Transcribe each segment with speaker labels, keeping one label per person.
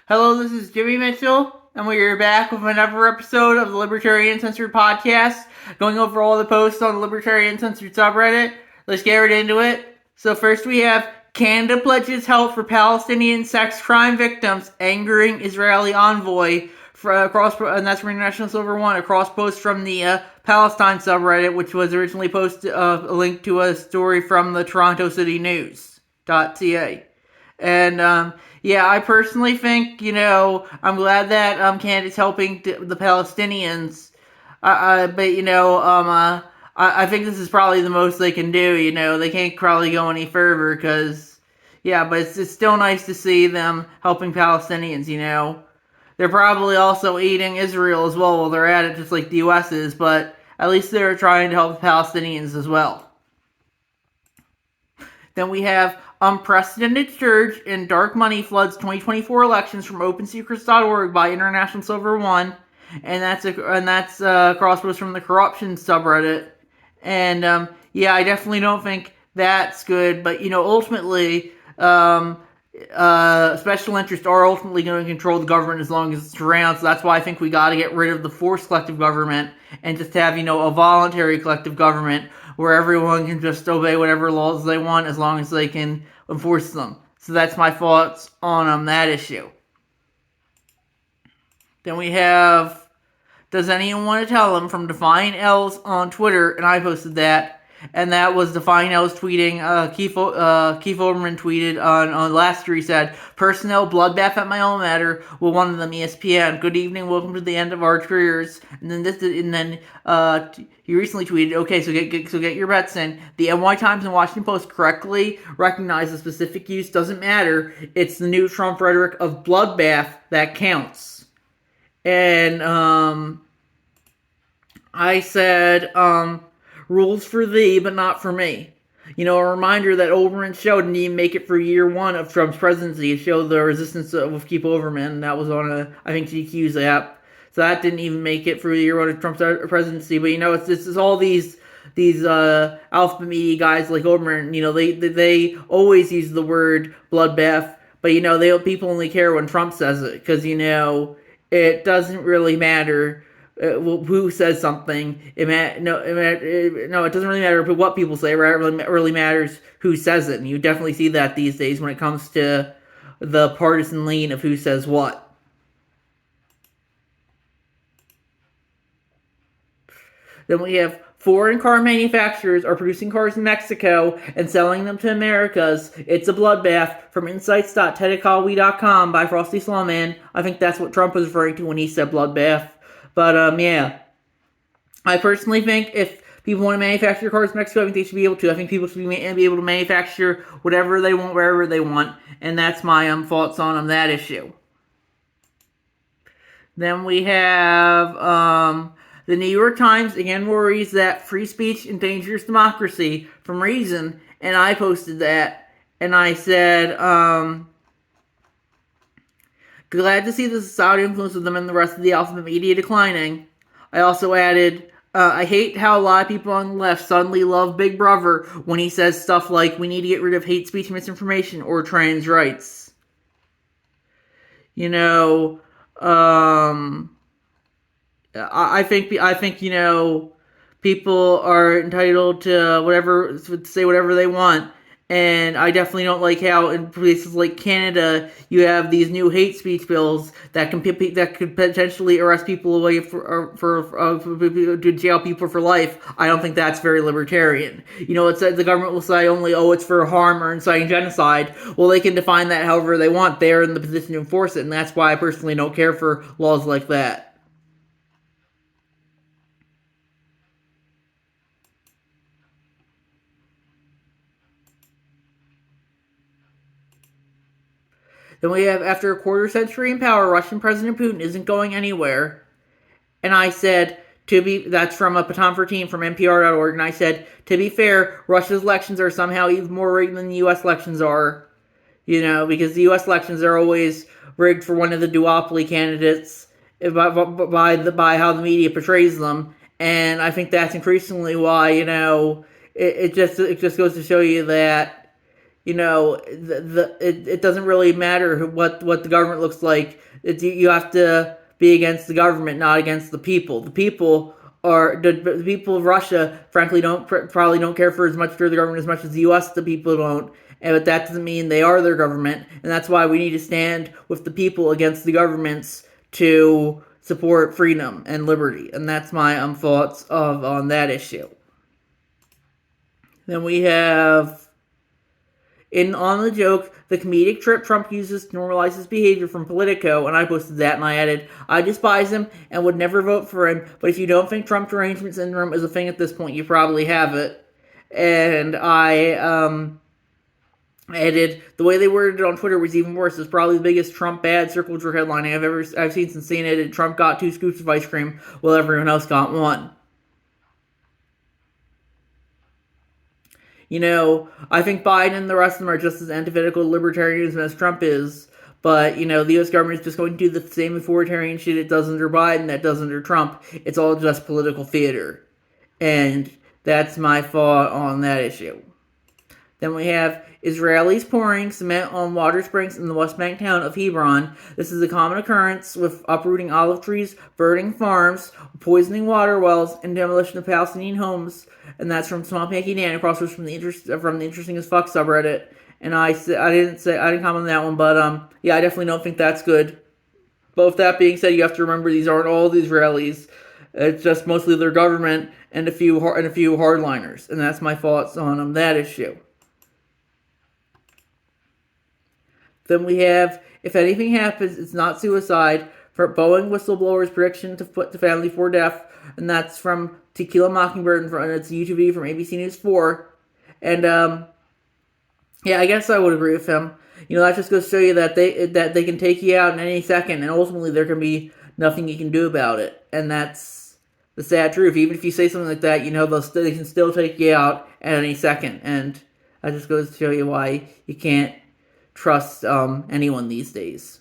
Speaker 1: Hello, this is Jimmy Mitchell, and we are back with another episode of the Libertarian Uncensored podcast, going over all the posts on the Libertarian Uncensored subreddit. Let's get right into it. So first we have Canada pledges help for Palestinian sex crime victims, angering Israeli envoy, and that's from International Silver One, a cross post from the Palestine subreddit, which was originally posted a link to a story from the Toronto City News.ca. And yeah, I personally think, I'm glad that Canada's helping the Palestinians. But I think this is probably the most they can do. They can't probably go any further because, yeah, but it's still nice to see them helping Palestinians. They're probably also aiding Israel as well while they're at it, just like the U.S. is. But at least they're trying to help the Palestinians as well. Then we have unprecedented surge in dark money floods 2024 elections from OpenSecrets.org by International Silver One, and that's crosspost from the corruption subreddit. And yeah, I definitely don't think that's good. But ultimately, special interests are ultimately going to control the government as long as it's around. So that's why I think we got to get rid of the forced collective government and just have a voluntary collective government where everyone can just obey whatever laws they want as long as they can enforce them. So that's my thoughts on that issue. Then we have, does anyone want to tell them, from Defying L's on Twitter, and I posted that. And that was Defying L's tweeting. Keith Olbermann tweeted on last year. He said, "Personnel bloodbath at my alma mater. Well, one of them ESPN. Good evening. Welcome to the end of our careers." And then he recently tweeted, "Okay, so get your bets in. The NY Times and Washington Post correctly recognize the specific use doesn't matter. It's the new Trump rhetoric of bloodbath that counts." And I said, rules for thee, but not for me. A reminder that Olbermann's show didn't even make it for year one of Trump's presidency. It showed the resistance of Keith Olbermann. That was on I think GQ's app. So that didn't even make it for year one of Trump's presidency. But it's all these alphabet media guys like Olbermann. They always use the word bloodbath, but people only care when Trump says it because it doesn't really matter. Who says something? It doesn't really matter what people say, right? It really matters who says it, and you definitely see that these days when it comes to the partisan lean of who says what. Then we have foreign car manufacturers are producing cars in Mexico and selling them to Americas. It's a bloodbath. From insights.tedekalawi.com by Frosty Slawman. I think that's what Trump was referring to when he said bloodbath. But, yeah. I personally think if people want to manufacture cars in Mexico, I think they should be able to. I think people should be able to manufacture whatever they want, wherever they want. And that's my thoughts on that issue. Then we have, the New York Times again worries that free speech endangers democracy from Reason. And I posted that. And I said, glad to see the societal influence of them and the rest of the alphabet media declining. I also added, I hate how a lot of people on the left suddenly love Big Brother when he says stuff like, we need to get rid of hate speech, misinformation, or trans rights. I think people are entitled to say whatever they want. And I definitely don't like how in places like Canada you have these new hate speech bills that could potentially arrest people away to jail people for life. I don't think that's very libertarian. It said the government will say only, it's for harm or inciting genocide. Well, they can define that however they want. They're in the position to enforce it, and that's why I personally don't care for laws like that. Then we have, after a quarter century in power, Russian President Putin isn't going anywhere. And I said, that's from a Baton 13 from NPR.org, and I said, to be fair, Russia's elections are somehow even more rigged than the U.S. elections are. Because the U.S. elections are always rigged for one of the duopoly candidates by how the media portrays them. And I think that's increasingly why, it just goes to show you that it doesn't really matter what the government looks like. You have to be against the government, not against the people. The people of Russia, frankly, probably don't care for as much for the government as much as the U.S. The people don't, but that doesn't mean they are their government, and that's why we need to stand with the people against the governments to support freedom and liberty. And that's my thoughts on that issue. Then we have, on the joke, the comedic trip Trump uses to normalize his behavior from Politico, and I posted that and I added, I despise him and would never vote for him, but if you don't think Trump derangement syndrome is a thing at this point, you probably have it. And I added, the way they worded it on Twitter was even worse. It's probably the biggest Trump bad circle jerk headline I've seen since seeing it. Trump got 2 scoops of ice cream while everyone else got 1. I think Biden and the rest of them are just as antithetical to libertarianism as Trump is. But, the U.S. government is just going to do the same authoritarian shit it does under Biden, that does under Trump. It's all just political theater. And that's my thought on that issue. Then we have Israelis pouring cement on water springs in the West Bank town of Hebron. This is a common occurrence with uprooting olive trees, burning farms, poisoning water wells, and demolition of Palestinian homes. And that's from Swamp Yankee Dan, across from the Interesting as Fuck subreddit. And I didn't comment on that one, but yeah, I definitely don't think that's good. But with that being said, you have to remember these aren't all the Israelis. It's just mostly their government and a few hardliners, and that's my thoughts on that issue. Then we have, if anything happens, it's not suicide, for Boeing whistleblower's prediction to put the family for death, and that's from Tequila Mockingbird, and it's a YouTube video from ABC News 4. And yeah, I guess I would agree with him. That just goes to show you that they can take you out in any second, and ultimately there can be nothing you can do about it. And that's the sad truth. Even if you say something like that, they can still take you out at any second. And that just goes to show you why you can't trust anyone these days.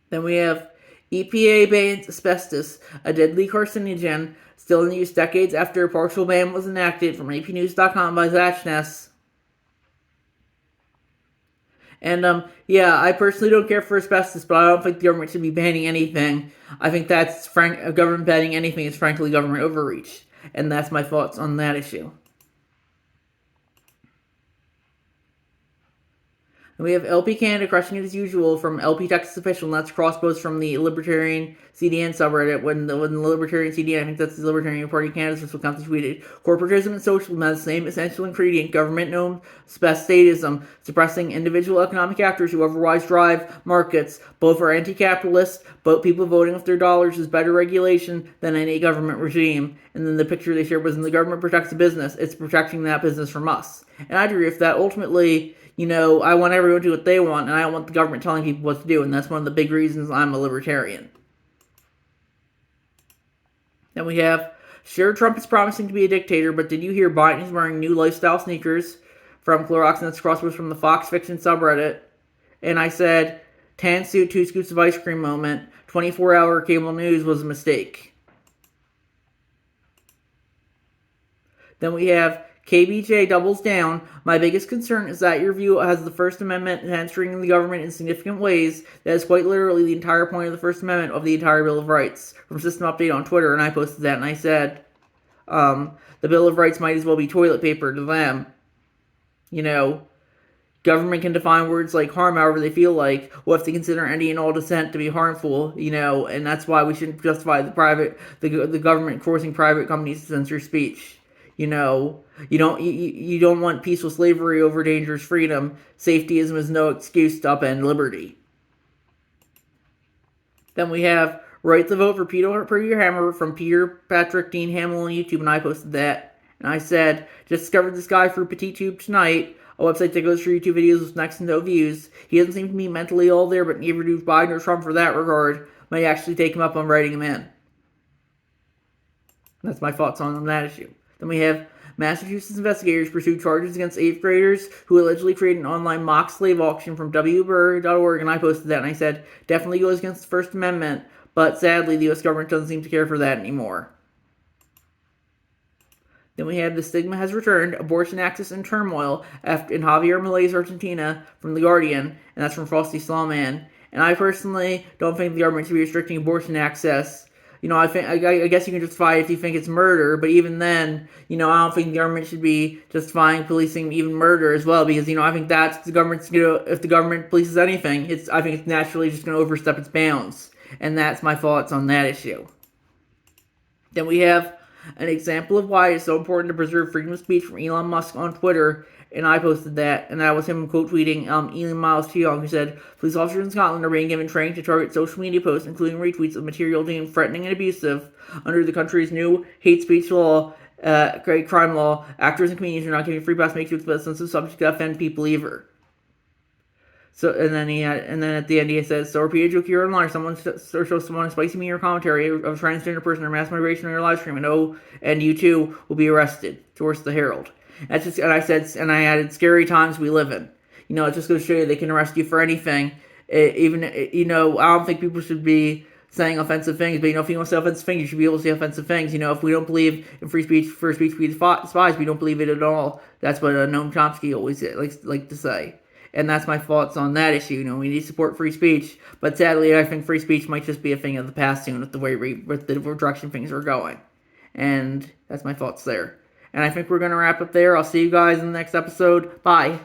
Speaker 1: Then we have EPA bans asbestos, a deadly carcinogen, still in use decades after a partial ban was enacted, from APnews.com by Zachness. And yeah, I personally don't care for asbestos, but I don't think the government should be banning anything. I think that's government banning anything is frankly government overreach, and that's my thoughts on that issue. And we have LP Canada crushing it as usual from LP Texas Official, and that's crosspost from the Libertarian CDN subreddit. When the Libertarian CDN, I think that's the Libertarian Party of Canada's official account, tweeted, corporatism and socialism has the same essential ingredient, government-known statism, suppressing individual economic actors who otherwise drive markets. Both are anti-capitalist, but people voting with their dollars is better regulation than any government regime. And then the picture they shared was, when the government protects the business, it's protecting that business from us. And I agree with that. Ultimately, I want everyone to do what they want, and I don't want the government telling people what to do, and that's one of the big reasons I'm a libertarian. Then we have, sure, Trump is promising to be a dictator, but did you hear Biden is wearing new lifestyle sneakers from Clorox, and that's crosswords from the Fox Fiction subreddit. And I said, tan suit, 2 scoops of ice cream moment, 24-hour cable news was a mistake. Then we have, KBJ doubles down. My biggest concern is that your view has the First Amendment hamstringing the government in significant ways. That is quite literally the entire point of the First Amendment of the entire Bill of Rights. From System Update on Twitter, and I posted that, and I said, the Bill of Rights might as well be toilet paper to them. Government can define words like harm however they feel like. Well, if they consider any and all dissent to be harmful, and that's why we shouldn't justify the government forcing private companies to censor speech. You don't want peaceful slavery over dangerous freedom. Safetyism is no excuse to upend liberty. Then we have Right to Vote for Peter Hammer from Peter Patrick Dean Hamill on YouTube, and I posted that. And I said, just discovered this guy through PetitTube tonight, a website that goes through YouTube videos with next to no views. He doesn't seem to be mentally ill there, but neither do Biden or Trump for that regard. Might actually take him up on writing him in. That's my thoughts on that issue. Then we have Massachusetts investigators pursue charges against 8th graders who allegedly created an online mock slave auction from wburr.org, and I posted that, and I said, definitely goes against the First Amendment, but sadly the U.S. government doesn't seem to care for that anymore. Then we have the stigma has returned, abortion access in turmoil in Javier Milei's Argentina from The Guardian, and that's from Frosty Slawman. And I personally don't think the government should be restricting abortion access. I guess you can justify it if you think it's murder, but even then, I don't think the government should be justifying policing even murder as well, because I think that's the government's if the government polices anything, I think it's naturally just going to overstep its bounds, and that's my thoughts on that issue. Then we have an example of why it's so important to preserve freedom of speech from Elon Musk on Twitter, and I posted that, and that was him quote tweeting Elon Miles Cheong, who said, "Police officers in Scotland are being given training to target social media posts, including retweets of material deemed threatening and abusive under the country's new hate speech law, crime law. Actors and comedians are not given free pass to make use of sensitive subjects that offend people either." So and then at the end he says, "So repeat a joke here online, someone shows someone a spicy meme or commentary of a transgender person or mass migration on your live stream, and you too will be arrested." Source The Herald. That's just, and I added, scary times we live in. It just goes to show you they can arrest you for anything. I don't think people should be saying offensive things, but if you want to say offensive things, you should be able to say offensive things. If we don't believe in free speech be despised, we don't believe it at all. That's what Noam Chomsky always like to say. And that's my thoughts on that issue. We need to support free speech, but sadly, I think free speech might just be a thing of the past soon with the direction things are going. And that's my thoughts there. And I think we're going to wrap up there. I'll see you guys in the next episode. Bye.